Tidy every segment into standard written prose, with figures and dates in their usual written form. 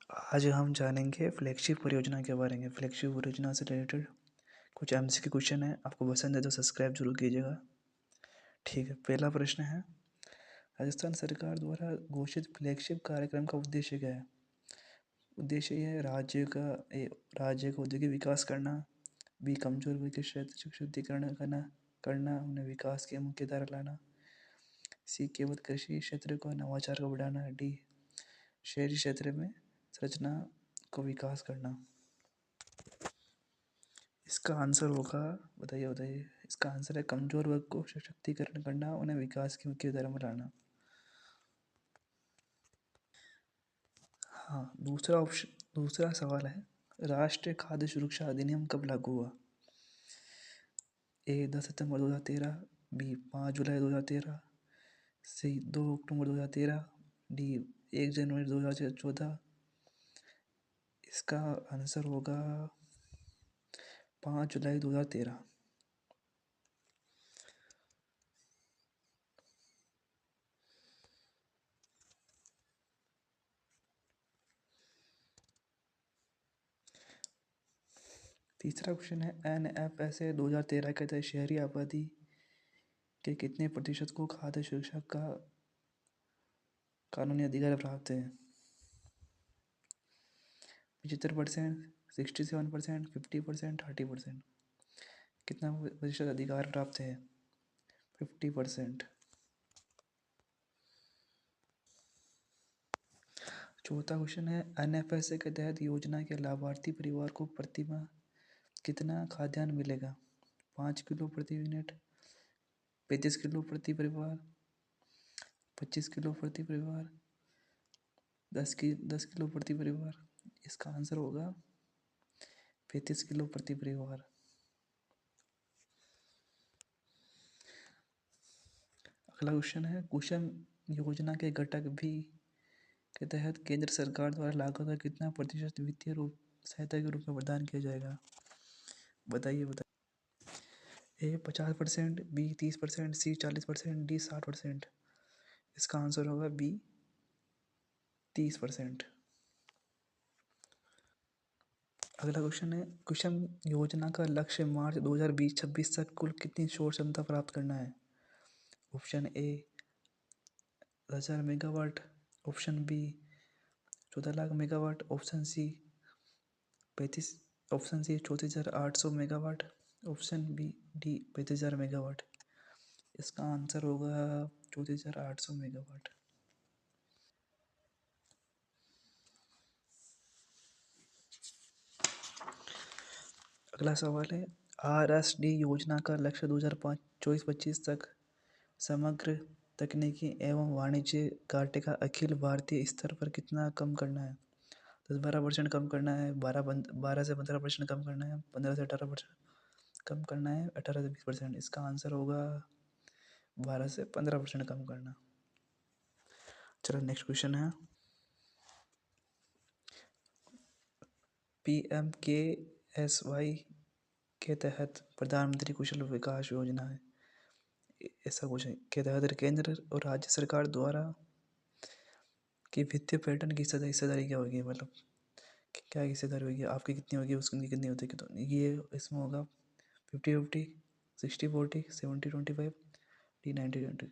आज हम जानेंगे फ्लैगशिप परियोजना के बारे में। फ्लैगशिप परियोजना से रिलेटेड कुछ एमसीक्यू क्वेश्चन है। आपको पसंद है तो सब्सक्राइब जरूर कीजिएगा। ठीक है, पहला प्रश्न है, राजस्थान सरकार द्वारा घोषित फ्लैगशिप कार्यक्रम का उद्देश्य क्या है? उद्देश्य यह है राज्य का औद्योगिक विकास करना, बी कमजोर वर्ग के क्षेत्र सशक्तिकरण करना उन्हें विकास की मुख्य धारा लाना, सी केवल कृषि क्षेत्र को नवाचार को बढ़ाना, डी शहरी क्षेत्र में संरचना को विकास करना। इसका आंसर होगा, बताइए इसका आंसर है कमजोर वर्ग को सशक्तिकरण करना, उन्हें विकास की मुख्य धारा में लाना। हाँ, दूसरा सवाल है, राष्ट्रीय खाद्य सुरक्षा अधिनियम कब लागू हुआ? ए 10 सितंबर 2013, बी 5 जुलाई 2013, सी 2 अक्टूबर 2013, डी 1 जनवरी 2014। इसका आंसर होगा 5 जुलाई 2013। तीसरा क्वेश्चन है, NFSA 2013 के तहत शहरी आबादी के कितने प्रतिशत को खाद्य सुरक्षा का कानूनी अधिकार प्राप्त है? 75%, 67%, 50%, 30%। कितना प्रतिशत अधिकार प्राप्त है? 50%। चौथा क्वेश्चन है, NFSA के तहत योजना के लाभार्थी परिवार को प्रतिमाह कितना खाद्यान्न मिलेगा? 5 किलो प्रति यूनिट, 35 किलो प्रति परिवार, 25 किलो प्रति परिवार, 10 किलो प्रति परिवार। इसका आंसर होगा 35 किलो प्रति परिवार। अगला क्वेश्चन है, कुसुम योजना के घटक भी के तहत केंद्र सरकार द्वारा लागत का कितना प्रतिशत वित्तीय रूप सहायता के रूप में प्रदान किया जाएगा? बताइए। ए 50%, बी 30%, सी 40%, डी 60%। इसका आंसर होगा बी 30%। अगला क्वेश्चन है, कुसुम योजना का लक्ष्य मार्च 2020-26 तक कुल कितनी सौर क्षमता प्राप्त करना है? Option A 1000 megawatt, option B 14 lakh megawatt, option C 34,800 megawatt, option B D 35,000 megawatt. इसका आंसर होगा 34,800 मेगावाट। अगला सवाल है, RSD योजना का लक्ष्य 2024-25 तक समग्र तकनीकी एवं वाणिज्य घाटे का अखिल भारतीय स्तर पर कितना कम करना है? 10-12% कम करना है, 12 से 15% कम करना है, 15 से 18% कम करना है, 18 से 20%। इसका आंसर होगा 12 से 15% कम करना। चलो नेक्स्ट क्वेश्चन है, PMKSY के तहत प्रधानमंत्री कौशल विकास योजना है, ऐसा कुछ है, के तहत केंद्र और राज्य सरकार द्वारा कि वित्तीय पर्यटन की हिस्सेदारी क्या होगी? मतलब क्या हिस्सेदारी होगी, आपकी कितनी होगी, उसकी कितनी होती है? तो ये इसमें होगा 50-50, 60-40, 70-25, डी 90-20।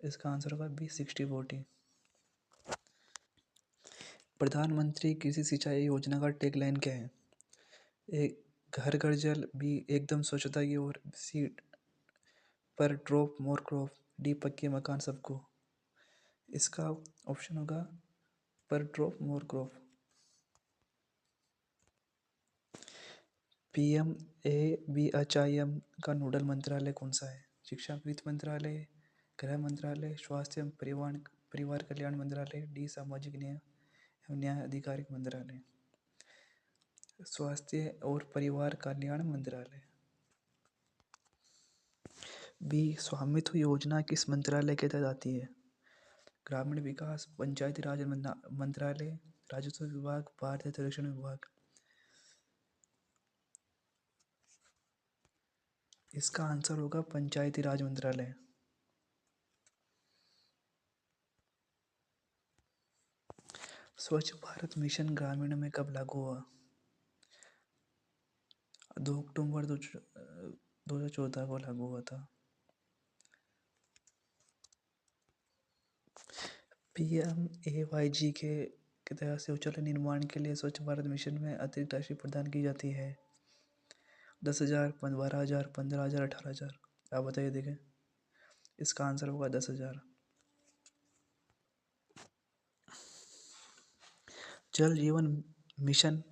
इसका आंसर होगा बी 60-40। प्रधानमंत्री कृषि सिंचाई योजना का टैगलाइन क्या है? एक घर घर जल, बी एकदम स्वच्छता की ओर, सी पर ड्रॉप मोर क्रॉप, डी पक्के मकान सबको। इसका ऑप्शन होगा पर ड्रॉप मोर क्रॉप। PMABHIM का नोडल मंत्रालय कौन सा है? शिक्षा वित्त मंत्रालय, गृह मंत्रालय, स्वास्थ्य एवं परिवार कल्याण मंत्रालय, डी सामाजिक न्याय एवं न्याय अधिकारिक मंत्रालय। स्वास्थ्य और परिवार कल्याण मंत्रालय। बी स्वामित्व योजना किस मंत्रालय के तहत आती है? ग्रामीण विकास, पंचायती राज मंत्रालय, राजस्व विभाग, भारतीय सर्वेक्षण विभाग। इसका आंसर होगा पंचायती राज मंत्रालय। स्वच्छ भारत मिशन ग्रामीण में कब लागू हुआ? 2 अक्टूबर 2014 को लागू हुआ था। PMAYG के तहत शौचालय निर्माण के लिए स्वच्छ भारत मिशन में अतिरिक्त राशि प्रदान की जाती है। 10,000, 12,000, 15,000, 18,000। आप बताइए, देखें। इसका आंसर होगा 10,000। जल जीवन मिशन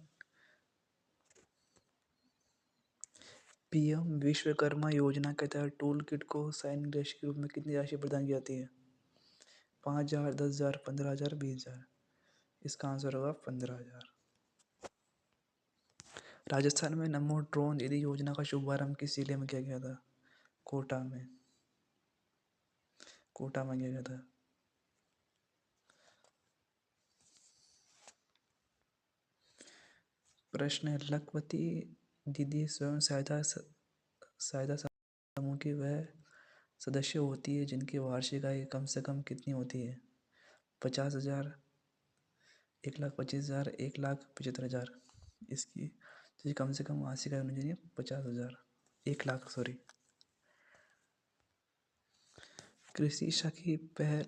PM विश्वकर्मा योजना के तहत टूल किट को सैनिक राशि के रूप में कितनी राशि प्रदान की जाती है? 5,000, 10,000, 15,000, 20,000। इसका आंसर होगा 15,000। राजस्थान में नमो ड्रोन दीदी योजना का शुभारंभ किस जिले में किया गया था? कोटा में। कोटा में किया गया था। प्रश्न है, लखपति दीदी स्वयं सहायता समूह की वह सदस्य होती है जिनकी वार्षिक आय कम से कम कितनी होती है? 50,000, 1,25,000, 1,75,000। इसकी कम से कम वार्षिक आय होनी चाहिए 50,000, 1,00,000, सॉरी। कृषि सखी पहल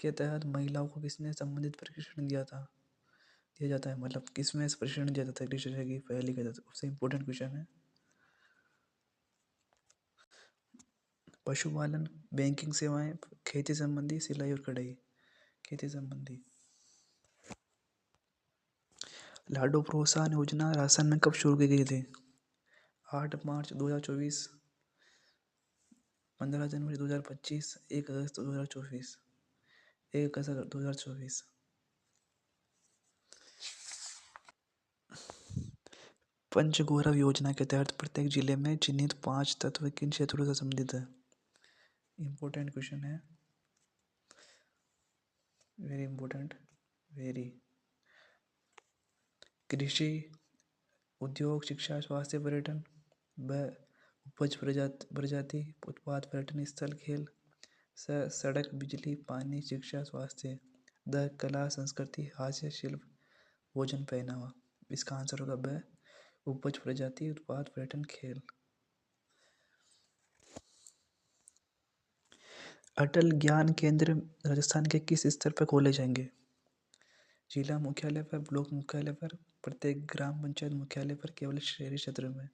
के तहत महिलाओं को किसने संबंधित प्रशिक्षण दिया जाता है, मतलब किसमें प्रशिक्षण दिया जाता है कृषि सखी पहल के तहत? सबसे इम्पोर्टेंट क्वेश्चन है। पशुपालन, बैंकिंग सेवाएं, खेती संबंधी, सिलाई और कढ़ाई। खेती संबंधी। लाडो प्रोत्साहन योजना राजस्थान में कब शुरू की गई थी? 8 मार्च 2024, 15 जनवरी 2025, 1 अगस्त 2024। 1 अगस्त 2024। पंचगौरव योजना के तहत प्रत्येक जिले में चिन्हित 5 तत्व किन क्षेत्रों से संबंधित है? इम्पोर्टेंट क्वेश्चन है, वेरी इंपॉर्टेंट, वेरी। कृषि, उद्योग, शिक्षा, स्वास्थ्य, पर्यटन, व उपज प्रजाति, उत्पाद, पर्यटन स्थल, खेल, सड़क, बिजली, पानी, शिक्षा, स्वास्थ्य, द कला, संस्कृति, हास्य, शिल्प, भोजन, पहनावा। इसका आंसर होगा ब, उपज प्रजाति, उत्पाद, पर्यटन, खेल। अटल ज्ञान केंद्र राजस्थान के किस स्तर पर खोले जाएंगे? जिला मुख्यालय पर, ब्लॉक मुख्यालय पर, प्रत्येक ग्राम पंचायत मुख्यालय पर, केवल शहरी क्षेत्र में?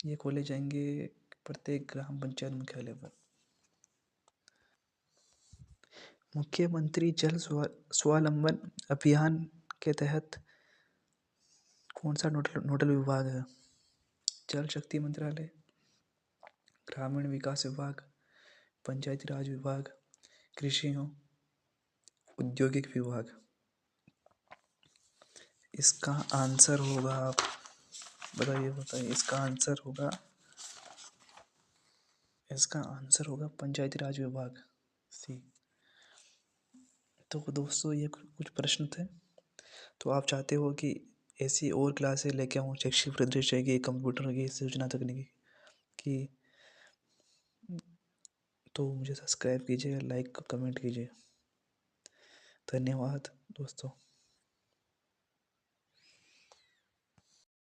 ये खोले जाएंगे प्रत्येक ग्राम पंचायत मुख्यालय पर। मुख्यमंत्री जल स्वावलंबन अभियान के तहत कौन सा नोडल विभाग है? जल शक्ति मंत्रालय, ग्रामीण विकास विभाग, पंचायती राज विभाग, कृषि एवं औद्योगिक विभाग। इसका आंसर होगा, बताइए, इसका आंसर होगा पंचायती राज विभाग, सी। तो दोस्तों, ये कुछ प्रश्न थे। तो आप चाहते हो कि ऐसी और क्लासें लेके आऊँ शैक्षिक परिदृश्य की, कंप्यूटर की, सूचना तकनीकी की, तो मुझे सब्सक्राइब कीजिए, लाइक कमेंट कीजिए। धन्यवाद दोस्तों।